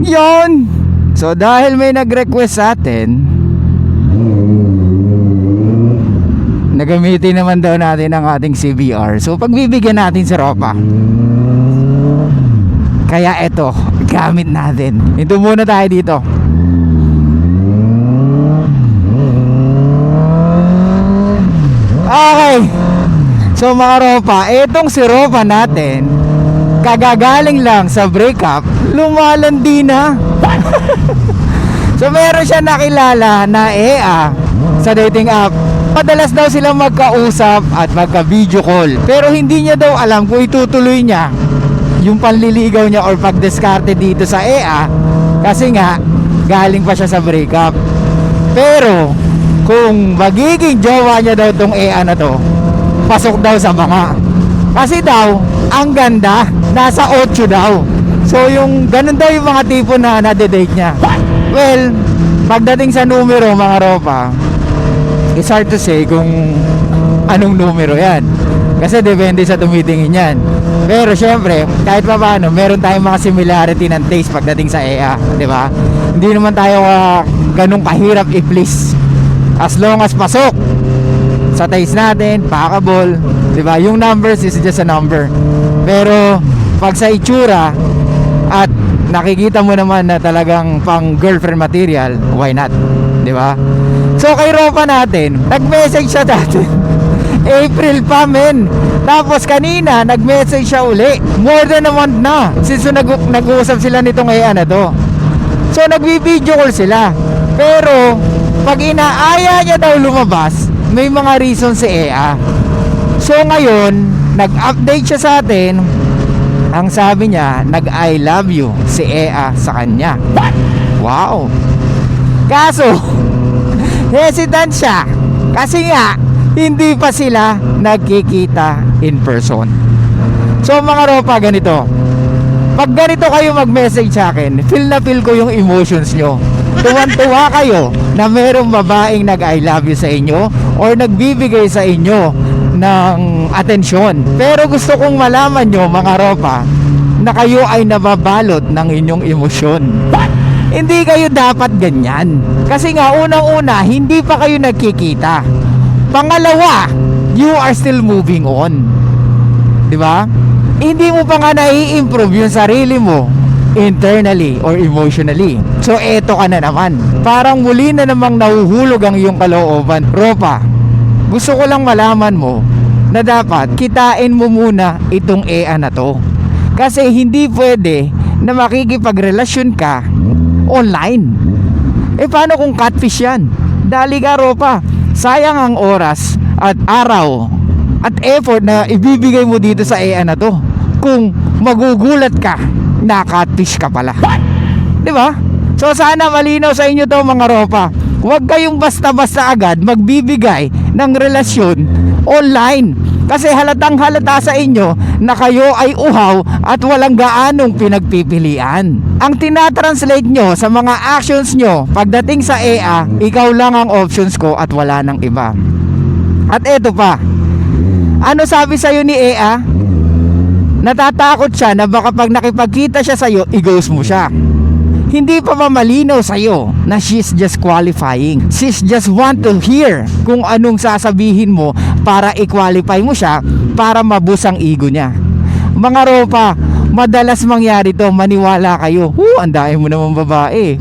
Yon. So dahil may nag-request sa atin, nagamitin naman daw natin ang ating CBR. So pagbibigyan natin si Ropa. Kaya eto, gamit natin. Ito muna tayo dito. Okay. So mga Ropa, etong si Ropa natin, kagagaling lang sa breakup, lumalandi na. So meron siya nakilala na EA sa dating app. Madalas daw silang magkausap at magka-video call, pero hindi niya daw alam kung itutuloy niya yung panliligaw niya or pagdiskarte dito sa EA, kasi nga galing pa siya sa breakup. Pero kung magiging jowa niya daw tong EA na to, pasok daw sa mga. Kasi daw, ang ganda, nasa 8 daw. So yung ganun daw yung mga tipo na nade-date niya. Well, pagdating sa numero mga Ropa, it's hard to say kung anong numero yan, kasi depende sa tumitingin yan. Pero syempre, kahit pa paano, meron tayong mga similarity ng taste pagdating sa EA, di ba? Hindi naman tayo ganun kahirap i-please. As long as pasok sa taste natin, packable, di ba? Yung numbers is just a number. Pero pag sa itsura at nakikita mo naman na talagang pang girlfriend material, why not? Di ba? So kay Ropa natin, nag-message siya dati April pa men. Tapos kanina nag-message siya uli, more than a month na since nag-uusap sila nitong EA na to. So nagbi-video call sila, pero pag inaaya niya daw lumabas, may mga reason si EA. So ngayon nag-update siya sa atin. Ang sabi niya, nag-I love you si EA sa kanya. Wow. Kaso hesitant siya kasi nga hindi pa sila nagkikita in person. So mga Ropa, ganito, pag ganito kayo mag-message sa akin, feel na feel ko yung emotions nyo. Tuwan-tuwa kayo na merong babaeng nag-I love you sa inyo or nagbibigay sa inyo ng atensyon. Pero gusto kong malaman nyo mga Ropa na kayo ay nababalot ng inyong emosyon. Hindi kayo dapat ganyan, kasi nga unang-una hindi pa kayo nagkikita. Pangalawa, you are still moving on, di ba? Hindi mo pa nga nai-improve yung sarili mo internally or emotionally. So eto ka na naman, parang muli na namang nahuhulog ang iyong kalooban. Ropa, gusto ko lang malaman mo na dapat kitain mo muna itong EA na to, kasi hindi pwede na makikipagrelasyon ka online. Paano kung catfish yan? Dali ka Ropa, sayang ang oras at araw at effort na ibibigay mo dito sa EA na to kung magugulat ka na catfish ka pala, di ba? So sana malinaw sa inyo to mga Ropa. Huwag kayong basta-basta agad magbibigay ng relasyon online, kasi halatang halata sa inyo na kayo ay uhaw at walang gaanong pinagpipilian. Ang tinatranslate nyo sa mga actions nyo pagdating sa EA, ikaw lang ang options ko at wala nang iba. At eto pa, ano sabi sa'yo ni EA? Natatakot siya na baka pag nakipagkita siya sa'yo, i-ghost mo siya. Hindi pa ba malinaw sa'yo na she's just qualifying? She's just want to hear kung anong sasabihin mo para i-qualify mo siya, para mabus ang ego niya. Mga Ropa, madalas mangyari to, maniwala kayo. Ang dami mo naman babae.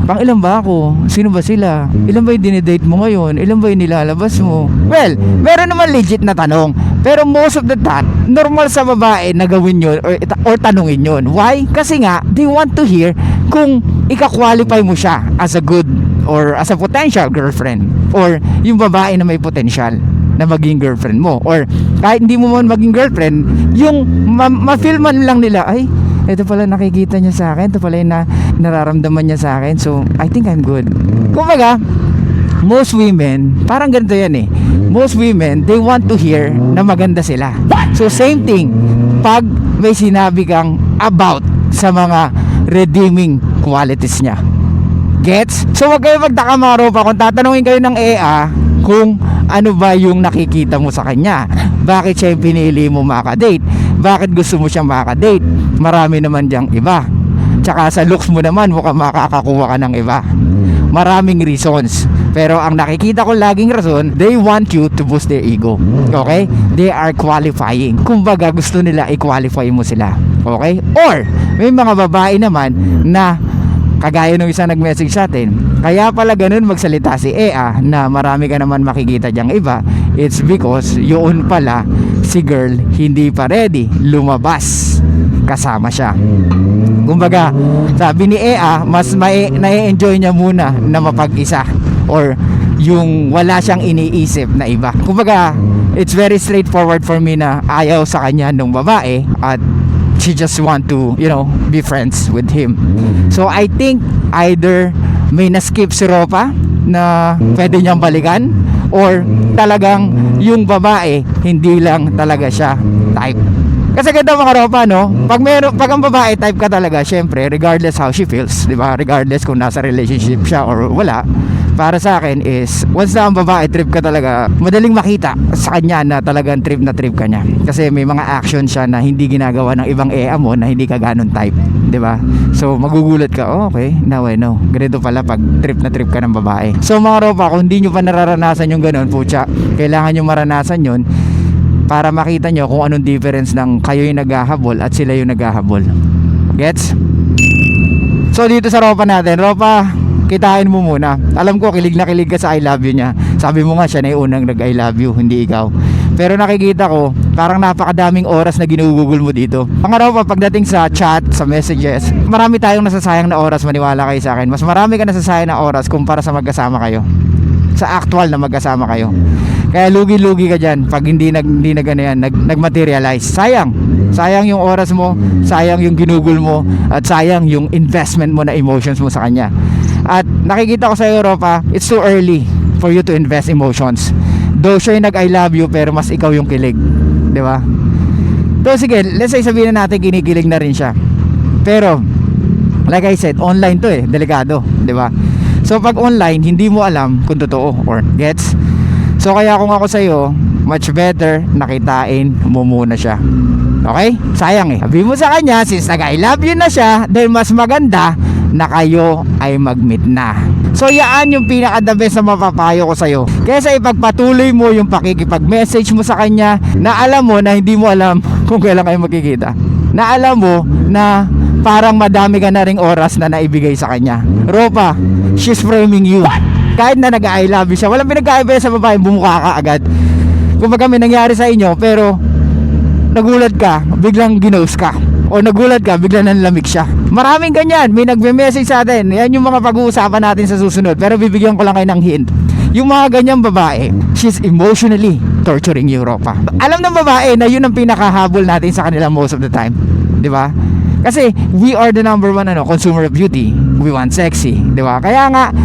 Pang ilan ba ako? Sino ba sila? Ilan ba yung dinidate mo ngayon? Ilan ba yung nilalabas mo? Well, meron naman legit na tanong, pero most of the time, normal sa babae na gawin yun or tanungin yun. Why? Kasi nga, they want to hear kung ika-qualify mo siya as a good or as a potential girlfriend, or yung babae na may potential na maging girlfriend mo, or kahit hindi mo man maging girlfriend, yung ma-feel man lang nila, ay, ito pala nakikita niya sa akin, ito pala yung nararamdaman niya sa akin, so I think I'm good. Kumbaga, most women, parang ganito yan eh, most women, they want to hear na maganda sila. So same thing pag may sinabi kang about sa mga redeeming qualities niya. Gets? So wag kayo magtaka mga Ropa kung tatanungin kayo ng EA kung ano ba yung nakikita mo sa kanya, bakit siya yung pinili mo makadate, bakit gusto mo siyang makadate. Marami naman diyang iba. Tsaka sa looks mo naman, mukhang makakakuha ka ng iba. Maraming reasons. Pero ang nakikita ko laging rason, they want you to boost their ego. Okay? They are qualifying. Kumbaga, gusto nila i-qualify mo sila. Okay? Or, may mga babae naman na kagaya nung isa nag-message sa atin, kaya pala ganun magsalita si Ea na marami ka naman makikita diyang iba. It's because yun pala si girl hindi pa ready lumabas kasama siya. Kumbaga, sabi ni Ea, mas nai-enjoy niya muna na mapag-isa or yung wala siyang iniisip na iba. Kumbaga, it's very straightforward for me na ayaw sa kanya nung babae at she just want to, be friends with him. So I think either may na-skip si Ropa na pwede niyang balikan or talagang yung babae hindi lang talaga siya type. Kasi ganda mga Ropa, no? Pag ang babae type ka talaga, syempre, regardless how she feels, di ba? Regardless kung nasa relationship siya or wala, para sa akin is, once na ang babae trip ka talaga, madaling makita sa kanya na talagang trip na trip ka niya. Kasi may mga action siya na hindi ginagawa ng ibang EA mo na hindi ka ganun type, di ba? So, magugulat ka, oh, okay, now I know. Ganito pala pag trip na trip ka ng babae. So, mga Ropa, kung hindi nyo pa nararanasan yung ganun, pucha, kailangan nyo maranasan yun para makita nyo kung anong difference ng kayo yung naghahabol at sila yung naghahabol. Gets? So dito sa Ropa natin, Ropa, kitain mo muna. Alam ko kilig na kilig ka sa I love you niya. Sabi mo nga siya na yung unang nag I love you, hindi ikaw. Pero nakikita ko parang napakadaming oras na ginugugol mo dito. Ang Ropa, pagdating sa chat, sa messages, marami tayong nasasayang na oras, maniwala kayo sa akin. Mas marami ka nasasayang na oras kumpara sa magkasama kayo, sa actual na magkasama kayo. Kaya lugi-lugi ka dyan pag hindi na ganyan, nag-materialize. Sayang yung oras mo, sayang yung ginugol mo, at sayang yung investment mo na emotions mo sa kanya. At nakikita ko sa Europa, it's too early for you to invest emotions. Though siya yung nag-I love you, pero mas ikaw yung kilig, di ba? So sige, let's say sabihin na natin kinikilig na rin siya. Pero like I said, online to delikado, di ba? So pag online, hindi mo alam kung totoo or gets. So kaya kung ako sa'yo, much better nakitain mo muna siya. Okay? Sayang sabi mo sa kanya, since nag-I love you na siya, then mas maganda na kayo ay mag-meet na. So yaan yung pinaka-the best na mapapayo ko sa'yo. Kesa ipagpatuloy mo yung pakikipag-message mo sa kanya na alam mo na hindi mo alam kung kailan kayo magkikita. Na alam mo na parang madami ka na ring oras na naibigay sa kanya. Ropa, she's framing you. Kahit na nag-I love you siya, walang pinagkaiba sa babae, bumuka ka agad. Kumbaga may nangyari sa inyo, pero nagulat ka, biglang ginost ka. O nagulat ka, biglang nanlamig siya. Maraming ganyan, may nagme-message sa atin. Yan yung mga pag-uusapan natin sa susunod. Pero bibigyan ko lang kayo ng hint. Yung mga ganyang babae, she's emotionally torturing you, Ropa. Alam ng babae na yun ang pinakahabol natin sa kanila most of the time, di ba? Kasi we are the number one consumer of beauty. We want sexy, di ba? Kaya nga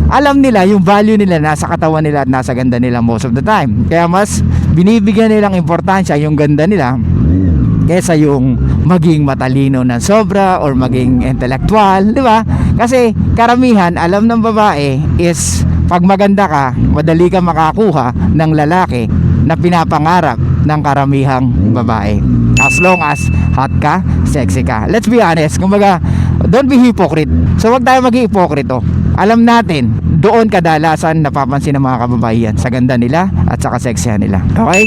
alam nila yung value nila nasa katawan nila at nasa ganda nila most of the time. Kaya mas binibigyan nilang importansya yung ganda nila kesa yung maging matalino ng sobra or maging intellectual, di ba? Kasi karamihan alam ng babae is pag maganda ka, madali ka makakuha ng lalaki na pinapangarap ng karamihang babae. As long as hot ka, sexy ka. Let's be honest, kumbaga, don't be hypocrite. So wag tayo maging hypocrite. Alam natin, doon kadalasan napapansin ng mga kababaihan sa ganda nila at sa kaseksihan nila. Okay?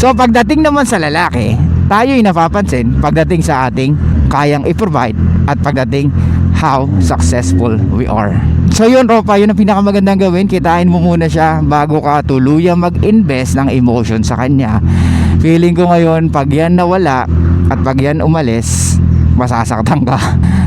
So pagdating naman sa lalaki, tayo'y napapansin pagdating sa ating kayang i-provide at pagdating how successful we are. So yun, Ropa, yun ang pinakamagandang gawin. Kitain mo muna siya bago ka tuluyang mag-invest ng emotion sa kanya. Feeling ko ngayon, pag yan nawala at pag yan umalis, masasaktan ka.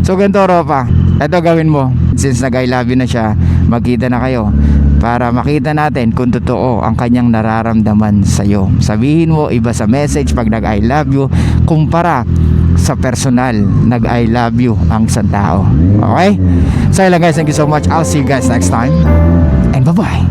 So ganito, Ropa, ito gawin mo. Since nag-I love you na siya, magkita na kayo para makita natin kung totoo ang kanyang nararamdaman sa'yo. Sabihin mo iba sa message pag nag-I love you kumpara sa personal nag-I love you ang isang tao. Okay? So yun lang guys, thank you so much. I'll see you guys next time and bye bye.